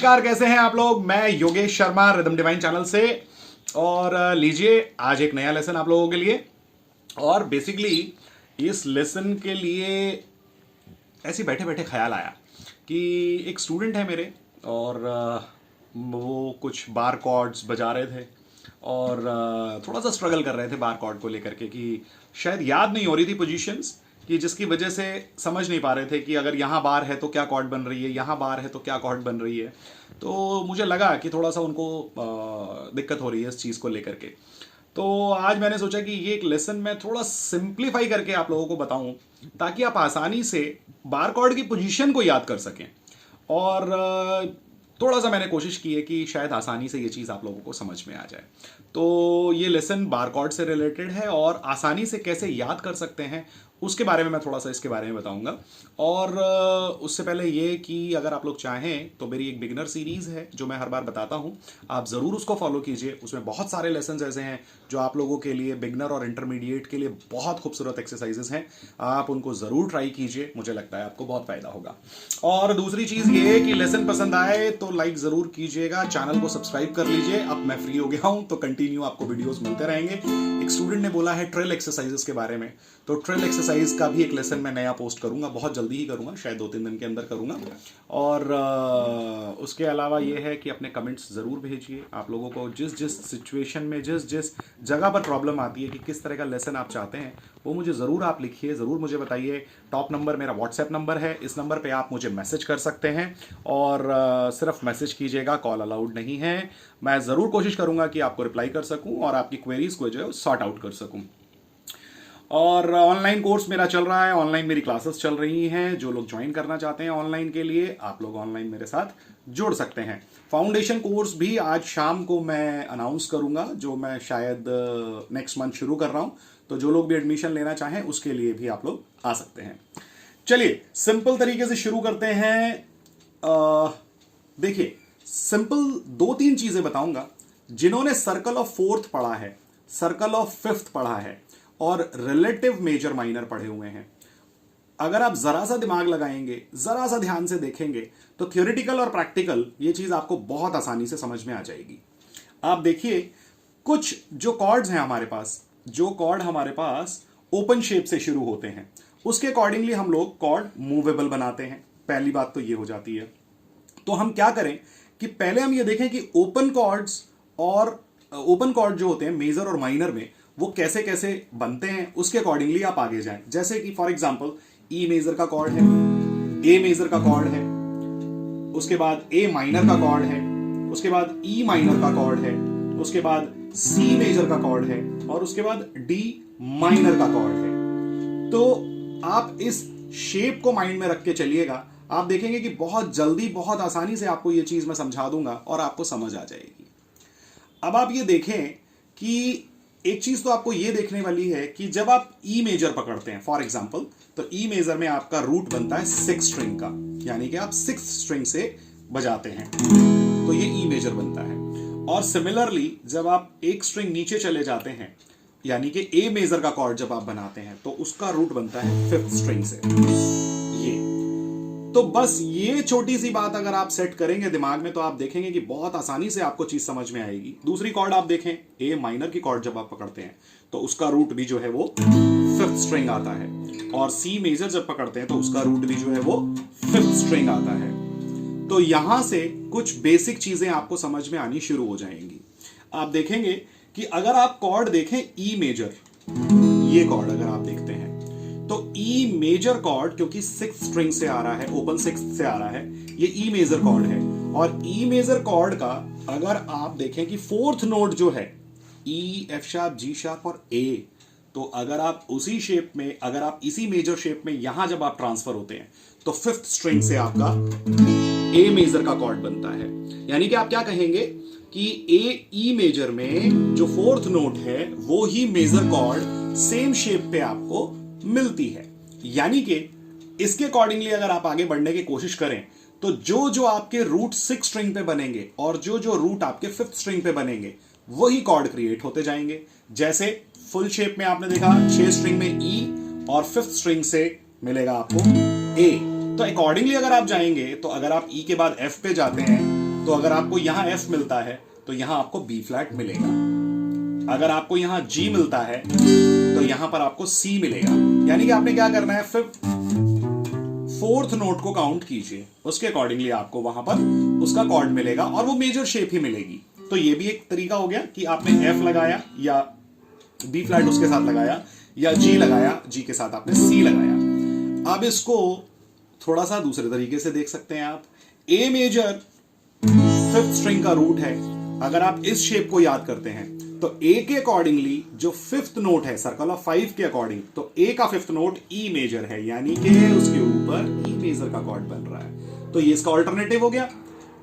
नमस्कार, कैसे हैं आप लोग। मैं Yogesh Sharma rhythm divine channel से। और लीजिए आज एक नया लेसन आप लोगों के लिए। और बेसिकली इस लेसन के लिए ऐसे बैठे बैठे ख्याल आया कि एक स्टूडेंट है मेरे और वो कुछ बार कॉर्ड्स बजा रहे थे और थोड़ा सा स्ट्रगल कर रहे थे बार कॉर्ड को लेकर के कि शायद याद नहीं हो रही थी पोजीशंस, कि जिसकी वजह से समझ नहीं पा रहे थे कि अगर यहाँ बार है तो क्या कॉर्ड बन रही है, यहाँ बार है तो क्या कॉर्ड बन रही है। तो मुझे लगा कि थोड़ा सा उनको दिक्कत हो रही है इस चीज़ को लेकर के। तो आज मैंने सोचा कि ये एक लेसन मैं थोड़ा सिंप्लीफाई करके आप लोगों को बताऊं ताकि आप आसानी से बार कॉर्ड की पोजीशन को याद कर सकें। और थोड़ा सा मैंने कोशिश की है कि शायद आसानी से ये चीज़ आप लोगों को समझ में आ जाए। तो ये लेसन बार कॉर्ड से रिलेटेड है और आसानी से कैसे याद कर सकते हैं उसके बारे में मैं थोड़ा सा इसके बारे में बताऊंगा। और उससे पहले ये कि अगर आप लोग चाहें तो मेरी एक बिगिनर सीरीज़ है जो मैं हर बार बताता हूं, आप ज़रूर उसको फॉलो कीजिए। उसमें बहुत सारे लेसन ऐसे हैं जो आप लोगों के लिए, बिगिनर और इंटरमीडिएट के लिए बहुत खूबसूरत एक्सरसाइजेस हैं। आप उनको ज़रूर ट्राई कीजिए, मुझे लगता है आपको बहुत फ़ायदा होगा। और दूसरी चीज़ ये है कि लेसन पसंद आए तो लाइक ज़रूर कीजिएगा, चैनल को सब्सक्राइब कर लीजिए। अब मैं फ्री हो गया हूँ तो कंटिन्यू आपको वीडियोज़ मिलते रहेंगे। एक स्टूडेंट ने बोला है ट्रिल एक्सरसाइजेस के बारे में, तो ट्रिल एक्सरसाइज का भी एक लेसन मैं नया पोस्ट करूंगा, बहुत जल्दी ही करूंगा, शायद 2-3 दिन के अंदर करूंगा। और उसके अलावा ये है कि अपने कमेंट्स ज़रूर भेजिए। आप लोगों को जिस जिस सिचुएशन में, जिस जिस जगह पर प्रॉब्लम आती है कि किस तरह का लेसन आप चाहते हैं, वो मुझे ज़रूर आप लिखिए, ज़रूर मुझे बताइए। टॉप नंबर मेरा व्हाट्सएप नंबर है, इस नंबर पर आप मुझे मैसेज कर सकते हैं और सिर्फ मैसेज कीजिएगा, कॉल अलाउड नहीं है। मैं ज़रूर कोशिश करूँगा कि आपको रिप्लाई कर सकूँ और आपकी क्वेरीज को जो है सॉर्ट आउट कर सकूँ। और ऑनलाइन कोर्स मेरा चल रहा है, ऑनलाइन मेरी क्लासेस चल रही हैं। जो लोग ज्वाइन करना चाहते हैं ऑनलाइन के लिए, आप लोग ऑनलाइन मेरे साथ जुड़ सकते हैं। फाउंडेशन कोर्स भी आज शाम को मैं अनाउंस करूंगा, जो मैं शायद नेक्स्ट मंथ शुरू कर रहा हूं। तो जो लोग भी एडमिशन लेना चाहें उसके लिए भी आप लोग आ सकते हैं। चलिए सिंपल तरीके से शुरू करते हैं। देखिए, सिंपल 2-3 चीजें बताऊंगा। जिन्होंने सर्कल ऑफ फोर्थ पढ़ा है, सर्कल ऑफ फिफ्थ पढ़ा है और रिलेटिव मेजर माइनर पढ़े हुए हैं, अगर आप जरा सा दिमाग लगाएंगे, जरा सा ध्यान से देखेंगे, तो थ्योरेटिकल और प्रैक्टिकल ये चीज आपको बहुत आसानी से समझ में आ जाएगी। आप देखिए, कुछ जो कॉर्ड्स हैं हमारे पास, जो कॉर्ड हमारे पास ओपन शेप से शुरू होते हैं, उसके अकॉर्डिंगली हम लोग कॉर्ड मूवेबल बनाते हैं। पहली बात तो ये हो जाती है। तो हम क्या करें कि पहले हम ये देखें कि ओपन कॉर्ड्स और ओपन कॉर्ड जो होते हैं मेजर और माइनर में, वो कैसे कैसे बनते हैं, उसके अकॉर्डिंगली आप आगे जाएं। जैसे कि फॉर एग्जांपल ई मेजर का कॉर्ड है, ए मेजर का कॉर्ड है, उसके बाद ए माइनर का कॉर्ड है, उसके बाद ई माइनर का कॉर्ड है, उसके बाद सी मेजर का कॉर्ड है और उसके बाद डी माइनर का कॉर्ड है। तो आप इस शेप को माइंड में रख के चलिएगा, आप देखेंगे कि बहुत जल्दी, बहुत आसानी से आपको यह चीज मैं समझा दूंगा और आपको समझ आ जाएगी। अब आप ये देखें कि एक चीज तो आपको ये देखने वाली है कि जब आप ई मेजर पकड़ते हैं फॉर एग्जांपल, तो ई मेजर में आपका रूट बनता है 6 स्ट्रिंग का, यानी कि आप 6 स्ट्रिंग से बजाते हैं, तो ये ई मेजर बनता है। और सिमिलरली जब आप एक स्ट्रिंग नीचे चले जाते हैं, यानी कि ए मेजर का कॉर्ड जब आप बनाते हैं, तो उसका रूट बनता है 5th स्ट्रिंग से। ये तो बस ये छोटी सी बात अगर आप सेट करेंगे दिमाग में, तो आप देखेंगे कि बहुत आसानी से आपको चीज समझ में आएगी। दूसरी कॉर्ड आप देखें, ए माइनर की कॉर्ड जब आप पकड़ते हैं तो उसका रूट भी जो है वो 5th स्ट्रिंग आता है, और सी मेजर जब पकड़ते हैं तो उसका रूट भी जो है वो 5th स्ट्रिंग आता है। तो यहां से कुछ बेसिक चीजें आपको समझ में आनी शुरू हो जाएंगी। आप देखेंगे कि अगर आप कॉर्ड देखें ई मेजर, ये कॉर्ड अगर आप देखते हैं तो ई मेजर कॉर्ड, क्योंकि 6 स्ट्रिंग से आ रहा है, ओपन 6 से आ रहा है, ये ई मेजर कॉर्ड है। और ई मेजर कॉर्ड का अगर आप देखें कि 4th नोट जो है ई, एफ शार्प, जी शार्प और ए, तो अगर आप उसी शेप में, अगर आप इसी मेजर शेप में यहां जब आप ट्रांसफर होते हैं तो 5th स्ट्रिंग से आपका ए मेजर का कॉर्ड बनता है। यानी कि आप क्या कहेंगे कि ए ई मेजर में जो 4th नोट है वो ही मेजर कॉर्ड सेम शेप पे आपको मिलती है। यानी कि इसके अकॉर्डिंगली अगर आप आगे बढ़ने की कोशिश करें तो जो जो आपके रूट 6 स्ट्रिंग पे बनेंगे और जो जो रूट आपके 5th स्ट्रिंग पे बनेंगे, वही कॉर्ड क्रिएट होते जाएंगे। जैसे फुल शेप में आपने देखा 6 स्ट्रिंग में ई और 5th स्ट्रिंग से मिलेगा आपको ए। तो अकॉर्डिंगली अगर आप जाएंगे तो अगर आप ई के बाद एफ पे जाते हैं तो अगर आपको यहां एफ मिलता है तो यहां आपको बी फ्लैट मिलेगा। अगर आपको यहां जी मिलता है तो यहां पर आपको सी मिलेगा। यानी कि आपने क्या करना है, फोर्थ नोट को काउंट कीजिए, उसके अकॉर्डिंगली आपको वहां पर उसका कॉर्ड मिलेगा और वो मेजर शेप ही मिलेगी। तो ये भी एक तरीका हो गया कि आपने एफ लगाया या बी फ्लैट उसके साथ लगाया या जी लगाया, जी के साथ आपने सी लगाया। अब इसको थोड़ा सा दूसरे तरीके से देख सकते हैं आप। ए मेजर फिफ्थ स्ट्रिंग का रूट है। अगर आप इस शेप को याद करते हैं तो ए के अकॉर्डिंगली जो फिफ्थ नोट है सर्कल ऑफ 5 के अकॉर्डिंग, तो ए का फिफ्थ नोट ई मेजर है, यानी कि उसके ऊपर ई मेजर का कॉर्ड बन रहा है। तो ये इसका ऑल्टरनेटिव हो गया।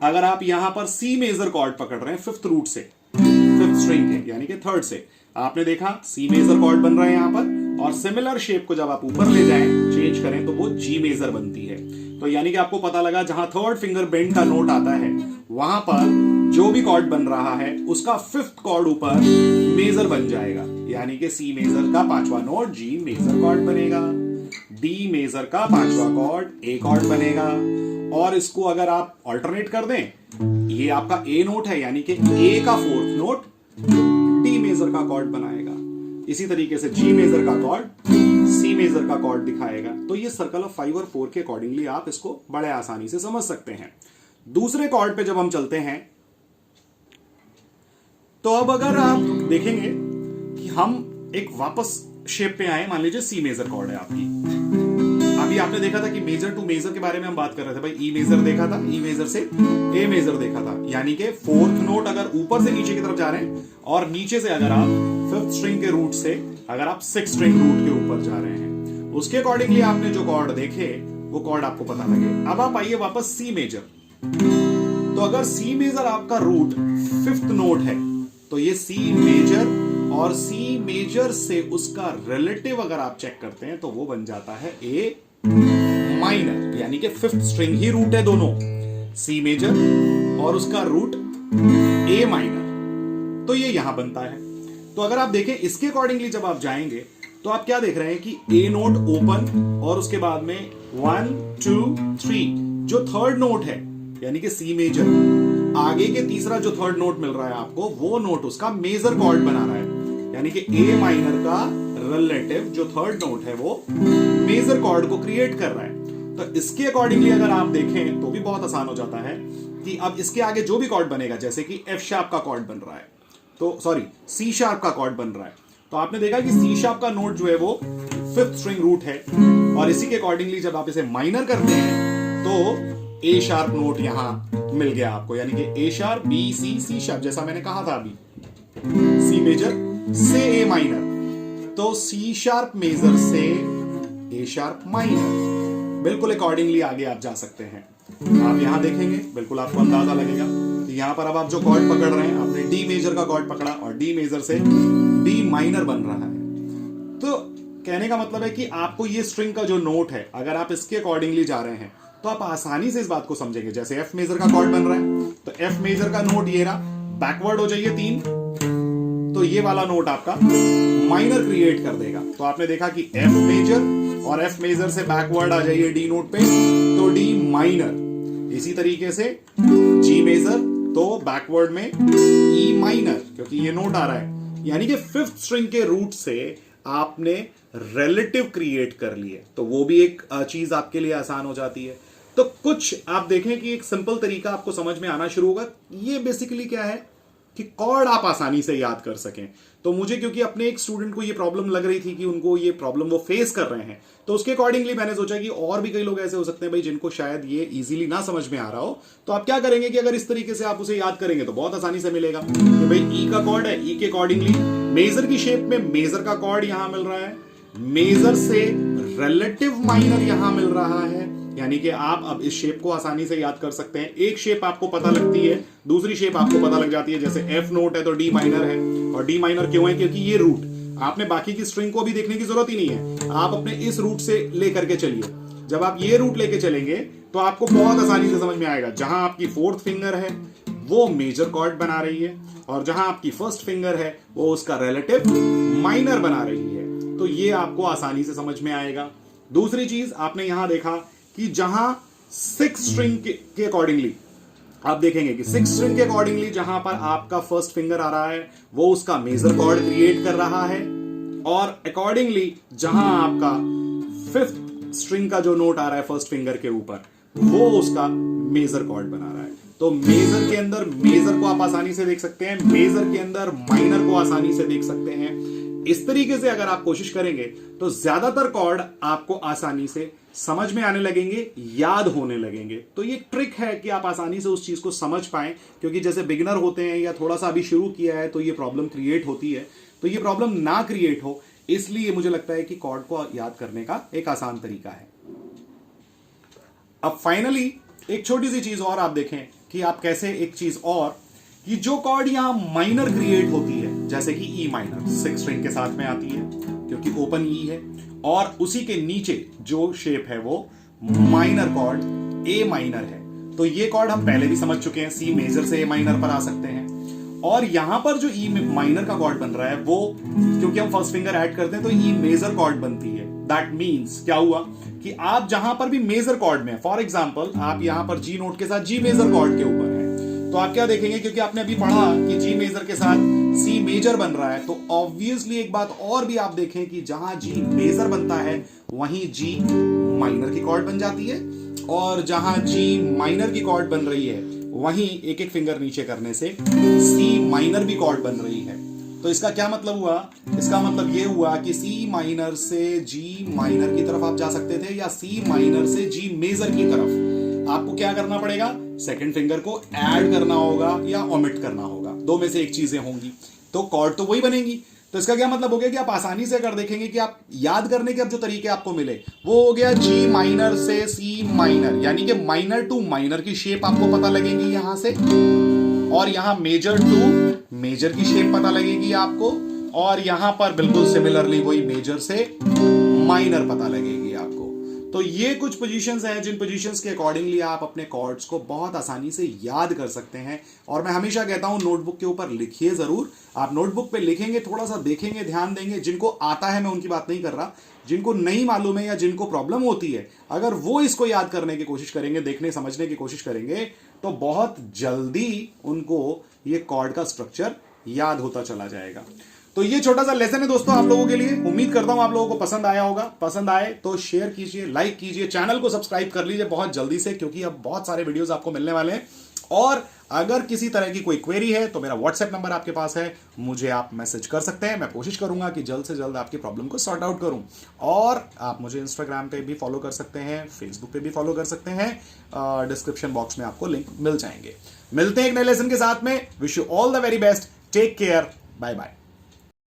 अगर आप यहां पर सी मेजर कॉर्ड पकड़ रहे हैं फिफ्थ रूट से, फिफ्थ स्ट्रिंग के यानी कि थर्ड से, आपने देखा सी मेजर कॉर्ड बन रहा है यहां पर, और सिमिलर शेप को जब आप ऊपर ले जाएं, चेंज करें, तो वो जी मेजर बनती है। तो यानी कि आपको पता लगा जहां थर्ड फिंगर बेंड का नोट आता है वहां पर जो भी कॉर्ड बन रहा है उसका फिफ्थ कॉर्ड ऊपर मेजर बन जाएगा, यानी कि सी मेजर का पांचवा नोट जी मेजर कॉर्ड बनेगा, डी मेजर का पांचवा कॉर्ड ए कॉर्ड बनेगा। और इसको अगर आप ऑल्टरनेट कर दें, ये आपका ए नोट है यानी कि ए का फोर्थ नोट डी मेजर का कॉर्ड बनाएगा। इसी तरीके से जी मेजर का कॉर्ड सी मेजर का कॉर्ड दिखाएगा। तो ये सर्कल ऑफ 5 और 4 के अकॉर्डिंगली आप इसको बड़े आसानी से समझ सकते हैं। दूसरे कॉर्ड पे जब हम चलते हैं तो अब अगर आप देखेंगे कि हम एक वापस शेप पे आए, मान लीजिए सी मेजर कॉर्ड है आपकी। अभी आपने देखा था कि मेजर टू मेजर के बारे में हम बात कर रहे थे भाई। ई मेजर देखा था, ई मेजर से ए मेजर देखा था, यानी कि फोर्थ नोट अगर ऊपर से नीचे की तरफ जा रहे हैं और नीचे से अगर आप फिफ्थ स्ट्रिंग के रूट से अगर आप सिक्स स्ट्रिंग रूट के ऊपर जा रहे हैं, उसके अकॉर्डिंगली आपने जो कॉर्ड देखे वो कॉर्ड आपको पता लगे। अब आप आइए वापस सी मेजर। तो अगर सी मेजर आपका रूट फिफ्थ नोट है तो ये सी मेजर और सी मेजर से उसका रिलेटिव अगर आप चेक करते हैं तो वो बन जाता है ए माइनर, यानी कि फिफ्थ स्ट्रिंग ही रूट है दोनों, सी मेजर और उसका रूट ए माइनर। तो ये यहां बनता है। तो अगर आप देखें इसके अकॉर्डिंगली जब आप जाएंगे तो आप क्या देख रहे हैं कि ए नोट ओपन और उसके बाद में 1 2 3 जो थर्ड नोट है यानी कि सी मेजर, आगे के तीसरा जो थर्ड नोट मिल रहा है आपको वो नोट उसका मेजर कॉर्ड बना रहा है, यानी कि ए माइनर का रिलेटिव जो थर्ड नोट है वो मेजर कॉर्ड को क्रिएट कर रहा है। तो इसके अकॉर्डिंगली अगर आप देखें तो भी बहुत आसान हो जाता है कि अब इसके आगे जो भी कॉर्ड बनेगा, जैसे कि एफ शार्प का कॉर्ड बन रहा है, तो सॉरी सी शार्प का कॉर्ड बन रहा है, तो आपने देखा कि सी शार्प का नोट जो है वो फिफ्थ स्ट्रिंग रूट है, और इसी के अकॉर्डिंगली जब आप इसे माइनर करते हैं तो ए शार्प नोट यहां मिल गया आपको, यानी कि ए शार्प बी सी शार्प, जैसा मैंने कहा था अभी सी मेजर से ए माइनर, तो सी शार्प मेजर से ए शार्प माइनर, बिल्कुल अकॉर्डिंगली आगे आप जा सकते हैं। आप यहां देखेंगे बिल्कुल आपको अंदाजा लगेगा कि यहां पर अब आप जो कॉर्ड पकड़ रहे हैं, आपने डी मेजर का कॉर्ड पकड़ा और डी मेजर से डी माइनर बन रहा है। तो कहने का मतलब है कि आपको ये स्ट्रिंग का जो नोट है अगर आप इसके अकॉर्डिंगली जा रहे हैं तो आप आसानी से इस बात को समझेंगे। जैसे एफ मेजर का कॉर्ड बन रहा है तो एफ मेजर का नोट ये रहा, बैकवर्ड हो जाइए 3, तो ये वाला नोट आपका माइनर क्रिएट कर देगा। तो आपने देखा कि एफ मेजर और एफ मेजर से बैकवर्ड आ जाइए डी नोट पे तो डी माइनर, इसी तरीके से जी मेजर तो बैकवर्ड में ई माइनर, क्योंकि ये नोट आ रहा है, यानी कि फिफ्थ स्ट्रिंग के रूट से आपने रिलेटिव क्रिएट कर लिए, तो वो भी एक चीज आपके लिए आसान हो जाती है। तो कुछ आप देखें कि एक सिंपल तरीका आपको समझ में आना शुरू होगा। ये बेसिकली क्या है कि कॉर्ड आप आसानी से याद कर सकें। तो मुझे क्योंकि अपने एक स्टूडेंट को ये प्रॉब्लम लग रही थी कि उनको ये प्रॉब्लम वो फेस कर रहे हैं, तो उसके अकॉर्डिंगली मैंने सोचा कि और भी कई लोग ऐसे हो सकते हैं भाई जिनको शायद ये इजीली ना समझ में आ रहा हो। तो आप क्या करेंगे कि अगर इस तरीके से आप उसे याद करेंगे तो बहुत आसानी से मिलेगा कि भाई ई का कॉर्ड है, ई के अकॉर्डिंगली मेजर की शेप में मेजर का कॉर्ड यहां मिल रहा है, मेजर से रिलेटिव माइनर यहां मिल रहा है, यानी कि आप अब इस शेप को आसानी से याद कर सकते हैं। एक शेप आपको पता लगती है, दूसरी शेप आपको पता लग जाती है। जैसे एफ नोट है तो डी माइनर है, और डी माइनर क्यों है? क्योंकि ये रूट, आपने बाकी की स्ट्रिंग को भी देखने की जरूरत ही नहीं है, आप अपने इस रूट से लेकर के चलिए। जब आप ये रूट लेके चलेंगे तो आपको बहुत आसानी से समझ में आएगा, जहां आपकी फोर्थ फिंगर है वो मेजर कॉर्ड बना रही है, और जहां आपकी फर्स्ट फिंगर है वो उसका रिलेटिव माइनर बना रही है। तो ये आपको आसानी से समझ में आएगा। दूसरी चीज आपने यहां देखा कि जहां सिक्स स्ट्रिंग के अकॉर्डिंगली आप देखेंगे कि 6 स्ट्रिंग के अकॉर्डिंगली जहां पर आपका फर्स्ट फिंगर आ रहा है वो उसका मेजर कॉर्ड क्रिएट कर रहा है, और अकॉर्डिंगली जहां आपका 5th स्ट्रिंग का जो नोट आ रहा है फर्स्ट फिंगर के ऊपर वो उसका मेजर कॉर्ड बना रहा है। तो मेजर के अंदर मेजर को आप आसानी से देख सकते हैं, मेजर के अंदर माइनर को आसानी से देख सकते हैं। इस तरीके से अगर आप कोशिश करेंगे तो ज्यादातर कॉर्ड आपको आसानी से समझ में आने लगेंगे, याद होने लगेंगे। तो ये ट्रिक है कि आप आसानी से उस चीज को समझ पाएं, क्योंकि जैसे बिगिनर होते हैं या थोड़ा सा अभी शुरू किया है तो ये प्रॉब्लम क्रिएट होती है। तो ये प्रॉब्लम ना क्रिएट हो इसलिए मुझे लगता है कि कॉर्ड को याद करने का एक आसान तरीका है। अब फाइनली एक छोटी सी चीज और आप देखें कि आप कैसे एक चीज और, कि जो कॉर्ड यहां माइनर क्रिएट होती है जैसे कि ई माइनर 6 स्ट्रिंग के साथ में आती है क्योंकि ओपन ई है, और उसी के नीचे जो शेप है वो माइनर कॉर्ड ए माइनर है। तो ये कॉर्ड हम पहले भी समझ चुके हैं, सी मेजर से ए माइनर पर आ सकते हैं। और यहां पर जो ई माइनर का कॉर्ड बन रहा है वो क्योंकि हम फर्स्ट फिंगर ऐड करते हैं तो ई मेजर कॉर्ड बनती है। दैट मीन्स क्या हुआ कि आप जहां पर भी मेजर कॉर्ड में, फॉर एग्जाम्पल आप यहां पर जी नोट के साथ जी मेजर कॉर्ड के ऊपर है, तो आप क्या देखेंगे, क्योंकि आपने अभी पढ़ा कि जी मेजर के साथ सी मेजर बन रहा है, तो ऑब्वियसली एक बात और भी आप देखें कि जहां जी मेजर बनता है वहीं जी माइनर की कॉर्ड बन जाती है, और जहां जी माइनर की कॉर्ड बन रही है वहीं एक एक फिंगर नीचे करने से सी माइनर भी कॉर्ड बन रही है। तो इसका क्या मतलब हुआ, इसका मतलब ये हुआ कि सी माइनर से जी माइनर की तरफ आप जा सकते थे, या सी माइनर से जी मेजर की तरफ आपको क्या करना पड़ेगा, सेकंड फिंगर को ऐड करना होगा या ओमिट करना होगा, दो में से एक चीजें होंगी, तो कॉर्ड तो वही बनेगी। तो इसका क्या मतलब हो गया कि आप आसानी से अगर देखेंगे कि आप याद करने के अब जो तरीके आपको मिले वो हो गया जी माइनर से सी माइनर, यानी कि माइनर टू माइनर की शेप आपको पता लगेगी यहां से, और यहां मेजर टू मेजर की शेप पता लगेगी आपको, और यहां पर बिल्कुल सिमिलरली वही मेजर से माइनर पता लगेगी आपको। तो ये कुछ पोजीशंस हैं जिन पोजीशंस के अकॉर्डिंगली आप अपने कॉर्ड्स को बहुत आसानी से याद कर सकते हैं। और मैं हमेशा कहता हूं नोटबुक के ऊपर लिखिए जरूर। आप नोटबुक पे लिखेंगे, थोड़ा सा देखेंगे, ध्यान देंगे, जिनको आता है मैं उनकी बात नहीं कर रहा, जिनको नहीं मालूम है या जिनको प्रॉब्लम होती है, अगर वो इसको याद करने की कोशिश करेंगे, देखने समझने की कोशिश करेंगे, तो बहुत जल्दी उनको ये कॉर्ड का स्ट्रक्चर याद होता चला जाएगा। तो ये छोटा सा लेसन है दोस्तों आप लोगों के लिए। उम्मीद करता हूं आप लोगों को पसंद आया होगा। पसंद आए तो शेयर कीजिए, लाइक कीजिए, चैनल को सब्सक्राइब कर लीजिए बहुत जल्दी से, क्योंकि अब बहुत सारे वीडियोस आपको मिलने वाले हैं। और अगर किसी तरह की कोई क्वेरी है तो मेरा व्हाट्सएप नंबर आपके पास है, मुझे आप मैसेज कर सकते हैं। मैं कोशिश करूंगा कि जल्द से जल्द आपकी प्रॉब्लम को सॉर्ट आउट करूं। और आप मुझे इंस्टाग्राम पे भी फॉलो कर सकते हैं, फेसबुक पे भी फॉलो कर सकते हैं, डिस्क्रिप्शन बॉक्स में आपको लिंक मिल जाएंगे। मिलते हैं एक नए लेसन के साथ में। Wish you all the very best, take care, bye bye.